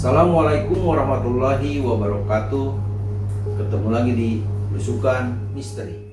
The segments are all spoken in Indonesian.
Assalamualaikum warahmatullahi wabarakatuh. Ketemu lagi di Belusukan Misteri.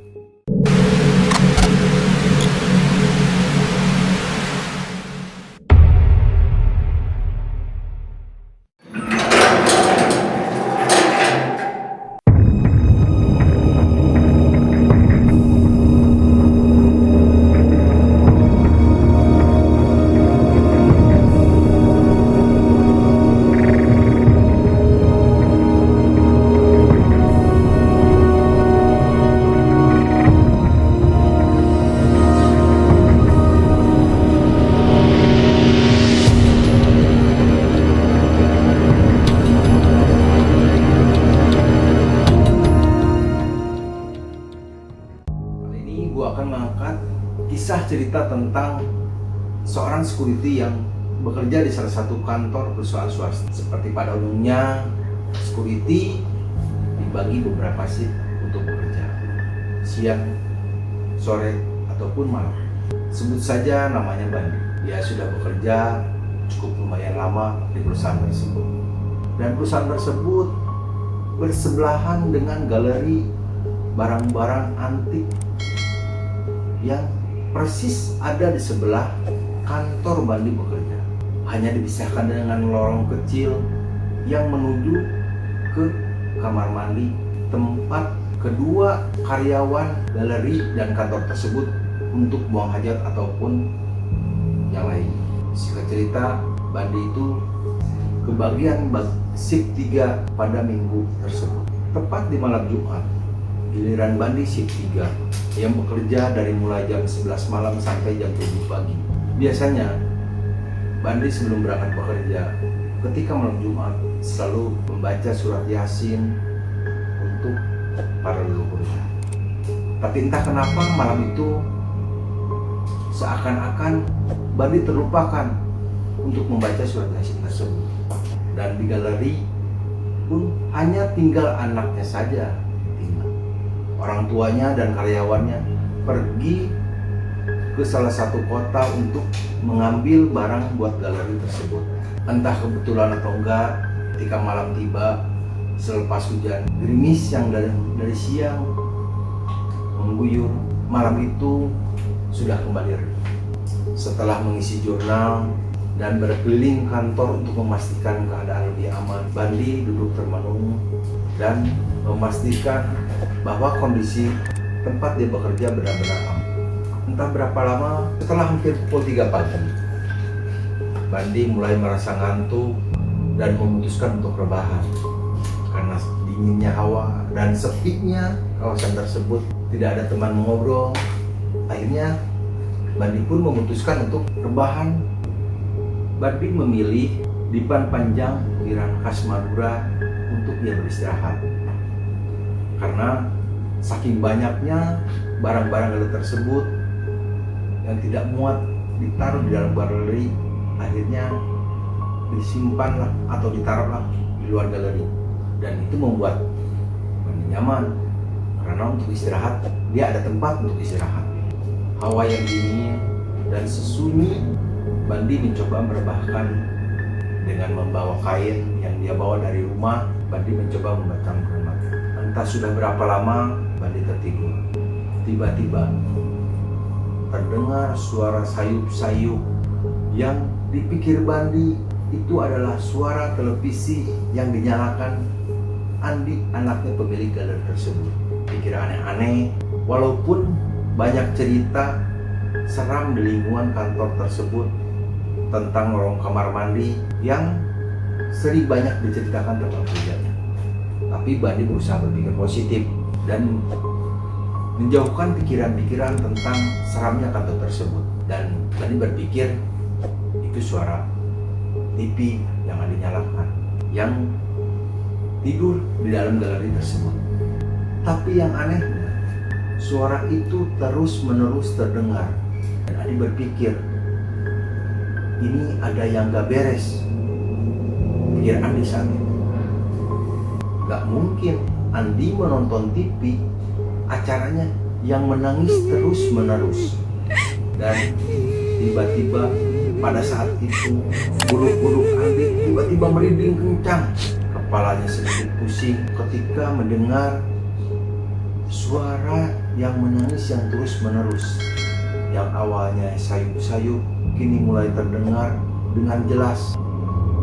Gue akan mengangkat kisah cerita tentang seorang security yang bekerja di salah satu kantor perusahaan swasta. Seperti pada umumnya, security dibagi beberapa shift untuk bekerja, siang, sore, ataupun malam. Sebut saja namanya Bandi. Dia sudah bekerja cukup lumayan lama di perusahaan tersebut. Dan perusahaan tersebut bersebelahan dengan galeri barang-barang antik yang persis ada di sebelah kantor Bandi bekerja. Hanya dipisahkan dengan lorong kecil yang menuju ke kamar mandi, tempat kedua karyawan galeri dan kantor tersebut untuk buang hajat ataupun yang lain. Singkat cerita, Bandi itu kebagian shift 3 pada minggu tersebut. Tepat di malam Jumat, giliran Bandi shift 3 yang bekerja dari mulai jam 11 malam sampai jam 7 pagi. Biasanya Bandi sebelum berangkat bekerja ketika malam Jumat selalu membaca surat Yasin untuk para leluhurnya. Tapi entah kenapa malam itu seakan-akan Bandi terlupakan untuk membaca surat Yasin tersebut. Dan di galeri pun hanya tinggal anaknya saja. Orang tuanya dan karyawannya pergi ke salah satu kota untuk mengambil barang buat galeri tersebut. Entah kebetulan atau enggak, ketika malam tiba selepas hujan gerimis yang dari siang mengguyur, malam itu sudah kembali redup. Setelah mengisi jurnal dan berkeliling kantor untuk memastikan keadaan lebih aman, Bandi duduk termenung dan memastikan bahwa kondisi tempat dia bekerja benar-benar aman. Entah berapa lama, setelah hampir pukul 3 pagi, Bandi mulai merasa ngantuk dan memutuskan untuk rebahan. Karena dinginnya hawa dan sepinya kawasan tersebut, tidak ada teman mengobrol. Akhirnya Bandi pun memutuskan untuk rebahan. Bandi memilih dipan panjang ukiran khas Madura untuk dia beristirahat. Karena saking banyaknya barang-barang galeri tersebut yang tidak muat ditaruh di dalam galeri, akhirnya disimpanlah atau ditaruhlah di luar galeri. Dan itu membuat Bandi nyaman, karena untuk istirahat dia ada tempat untuk istirahat. Hawa yang dingin dan sesunyi, Bandi mencoba merebahkan dengan membawa kain yang dia bawa dari rumah. Bandi mencoba membacamkan mata. Entah sudah berapa lama Bandi tertidur. Tiba-tiba terdengar suara sayup-sayup yang dipikir Bandi itu adalah suara televisi yang dinyalakan Andi, anaknya pemilik galeri tersebut. Pikir aneh-aneh, walaupun banyak cerita seram di lingkungan kantor tersebut tentang lorong kamar mandi yang sering banyak diceritakan tentang kerjanya. Tapi Bandi berusaha berpikir positif dan menjauhkan pikiran-pikiran tentang seramnya kantor tersebut. Dan Bandi berpikir itu suara TV yang dinyalakan, yang tidur di dalam galeri tersebut. Tapi yang anehnya, suara itu terus-menerus terdengar. Dan Andi berpikir, ini ada yang gak beres. Pikir Andi saat itu. Gak mungkin Andi menonton TV acaranya yang menangis terus-menerus. Dan tiba-tiba Pada saat itu, bulu-bulu Andi tiba-tiba merinding kencang. Kepalanya sedikit pusing ketika mendengar suara yang menangis yang terus-menerus. Yang awalnya sayup-sayup, kini mulai terdengar dengan jelas.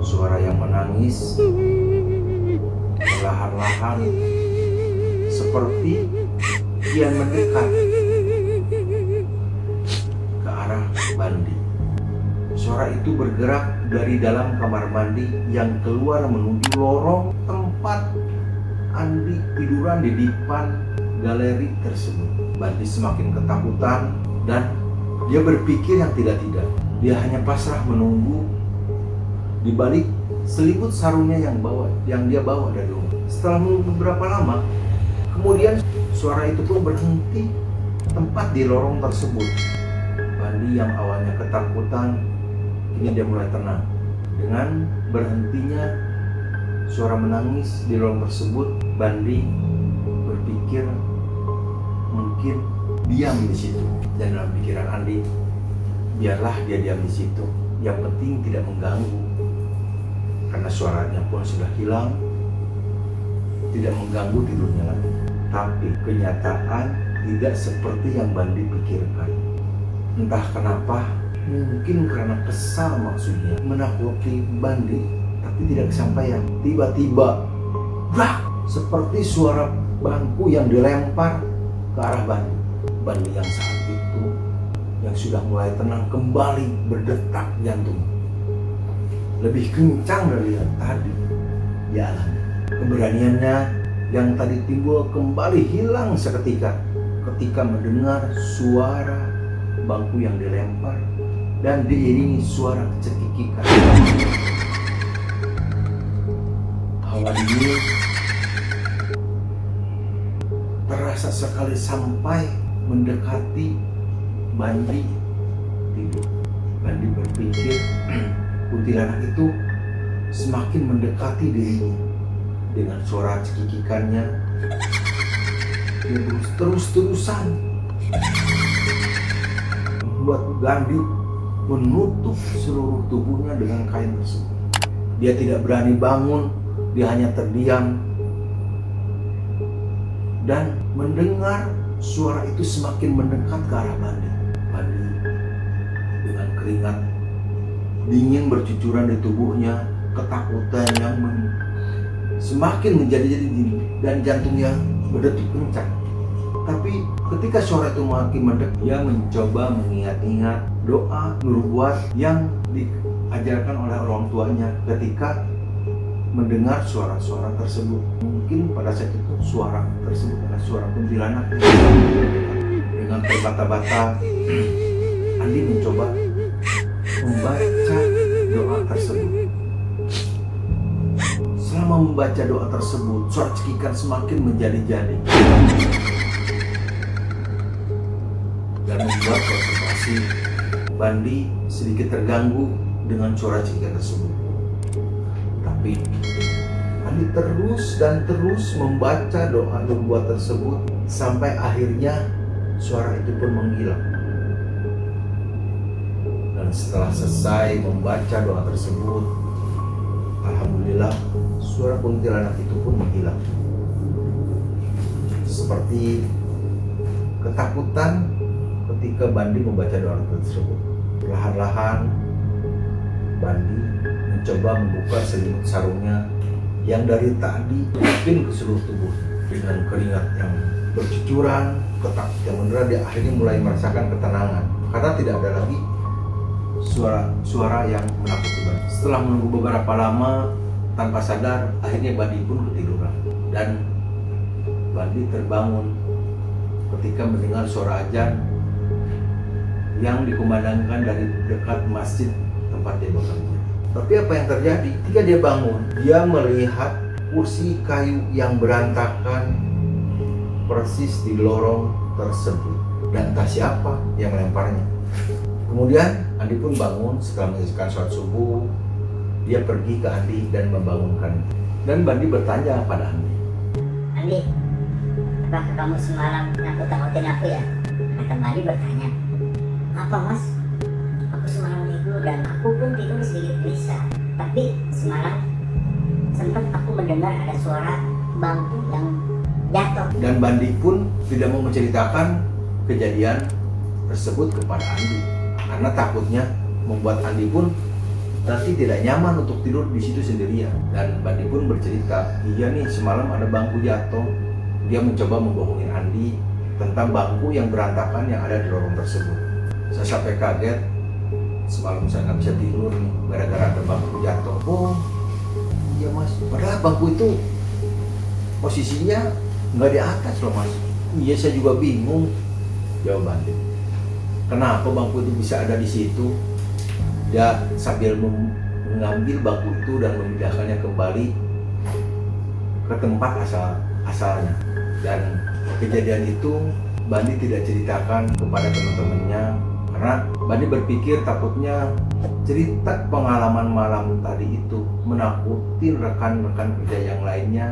Suara yang menangis perlahan-lahan seperti kian mendekat ke arah Bandi. Suara itu bergerak dari dalam kamar mandi yang keluar menuju lorong tempat Andi tiduran di depan galeri tersebut. Bandi semakin ketakutan dan dia berpikir yang tidak-tidak. Dia hanya pasrah menunggu di balik selimut sarungnya yang dia bawa dari rumah. Setelah menunggu beberapa lama, kemudian suara itu pun berhenti tepat di lorong tersebut. Bandi yang awalnya ketakutan, kini dia mulai tenang. Dengan berhentinya suara menangis di lorong tersebut, Bandi berpikir mungkin diam di situ. Dan dalam pikiran Andi, biarlah dia diam di situ. Yang penting tidak mengganggu. Karena suaranya pun sudah hilang, tidak mengganggu tidurnya lagi. Tapi kenyataan tidak seperti yang Bandi pikirkan. Entah kenapa, mungkin karena kesal maksudnya, menakuti Bandi, tapi tidak kesampaian. Tiba-tiba, brak, seperti suara bangku yang dilempar ke arah Bandi. Bandi yang saat itu, yang sudah mulai tenang, kembali berdetak jantung. Lebih kencang dari yang tadi dia alami. Keberaniannya yang tadi timbul kembali hilang seketika ketika mendengar suara bangku yang dilempar dan diiringi suara cekikikan. Hawa dingin terasa sekali sampai mendekati Bandi tidur. Bandi berpikir kuntilanak itu semakin mendekati dirinya. Dengan suara cekikikannya, dia terus-terusan membuat Bandi menutup seluruh tubuhnya dengan kain tersebut. Dia tidak berani bangun, dia hanya terdiam dan mendengar suara itu semakin mendekat ke arah Bandi. Bandi dengan keringat dingin bercucuran di tubuhnya, ketakutan yang semakin menjadi-jadi dan jantungnya berdetik kencang. Tapi ketika suara itu makin mendekat, dia mencoba mengingat-ingat doa nubuat yang diajarkan oleh orang tuanya ketika mendengar suara-suara tersebut. Mungkin pada saat itu suara tersebut adalah suara kuntilanak. Dengan terbata-bata, Andi mencoba membaca doa tersebut. Selama membaca doa tersebut, suara cekikan semakin menjadi-jadi dan membuat konsentrasi Bandi sedikit terganggu dengan suara cekikan tersebut. Tapi Bandi terus dan terus membaca doa nubuat tersebut sampai akhirnya suara itu pun menghilang. Dan setelah selesai membaca doa tersebut, alhamdulillah suara kuntilanak itu pun menghilang. Seperti ketakutan ketika Bandi membaca doa tersebut. Perlahan-lahan Bandi mencoba membuka selimut sarungnya yang dari tadi makin ke seluruh tubuh. Dengan keringat yang bercucuran, ketakutan yang menderah, dia akhirnya mulai merasakan ketenangan karena tidak ada lagi suara yang menakuti Bandi. Setelah menunggu beberapa lama, tanpa sadar, akhirnya Bandi pun ketiduran. Dan Bandi terbangun ketika mendengar suara azan yang dikumandangkan dari dekat masjid tempat dia bekerja. Tapi apa yang terjadi? Ketika dia bangun, dia melihat kursi kayu yang berantakan persis di lorong tersebut. Dan entah siapa yang melemparnya. Kemudian Andi pun bangun setelah menyaksikan sholat subuh. Dia pergi ke Andi dan membangunkan. Dan Bandi bertanya pada Andi, "Andi, apakah kamu semalam nakut-nakutin aku ya?" Kata Bandi bertanya. "Apa mas? Aku semalam tidur dan aku pun tidur sedikit gelisah. Tapi semalam sempat aku mendengar ada suara bangku yang jatuh. Dan Bandi pun tidak mau menceritakan kejadian tersebut kepada Andi karena takutnya membuat Andi pun nanti tidak nyaman untuk tidur di situ sendirian. Dan Bandi pun bercerita, iya nih semalam ada bangku jatuh. Dia mencoba membohongin Andi tentang bangku yang berantakan yang ada di lorong tersebut. Saya sampai kaget, semalam saya nggak bisa tidur nih gara-gara ada bangku jatuh. Oh iya mas, padahal bangku itu posisinya nggak di atas loh mas. Iya saya juga bingung, jawab Bandi. Kenapa bangku itu bisa ada di situ? Dia sambil mengambil bangku itu dan memindahkannya kembali ke tempat asalnya. Dan kejadian itu Bandi tidak ceritakan kepada teman-temannya karena Bandi berpikir takutnya cerita pengalaman malam tadi itu menakuti rekan-rekan kerja yang lainnya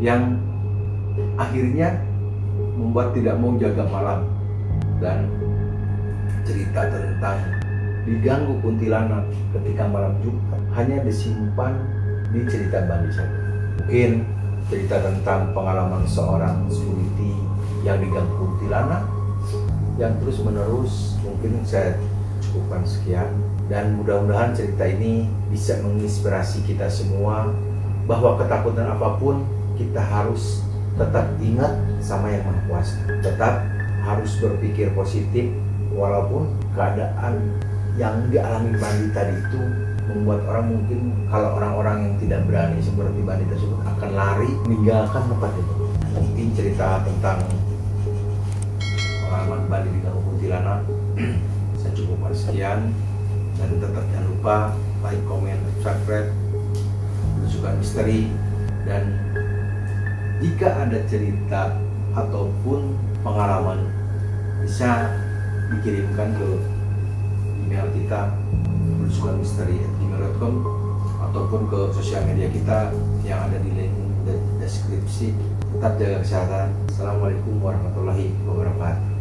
yang akhirnya membuat tidak mau jaga malam. Dan cerita tentang diganggu kuntilanak ketika malam Jumat hanya disimpan di cerita Bandi saja. Mungkin cerita tentang pengalaman seorang security yang diganggu kuntilanak yang terus menerus mungkin saya cukupkan sekian, dan mudah-mudahan cerita ini bisa menginspirasi kita semua bahwa ketakutan apapun kita harus tetap ingat sama Yang Maha Kuasa, tetap harus berpikir positif walaupun keadaan yang dialami Bandi tadi itu membuat orang mungkin kalau orang-orang yang tidak berani seperti Bandi tersebut akan lari meninggalkan tempat itu. Mungkin cerita tentang pengalaman Bandi di Ganggu Kuntilanak saya cukupkan sekian, dan tetap jangan lupa like, comment, subscribe Belusukan Misteri. Dan jika ada cerita ataupun pengalaman bisa dikirimkan ke email kita belusukanmisteri@gmail.com ataupun ke sosial media kita yang ada di link deskripsi. Tetap jaga kesehatan. Assalamualaikum warahmatullahi wabarakatuh.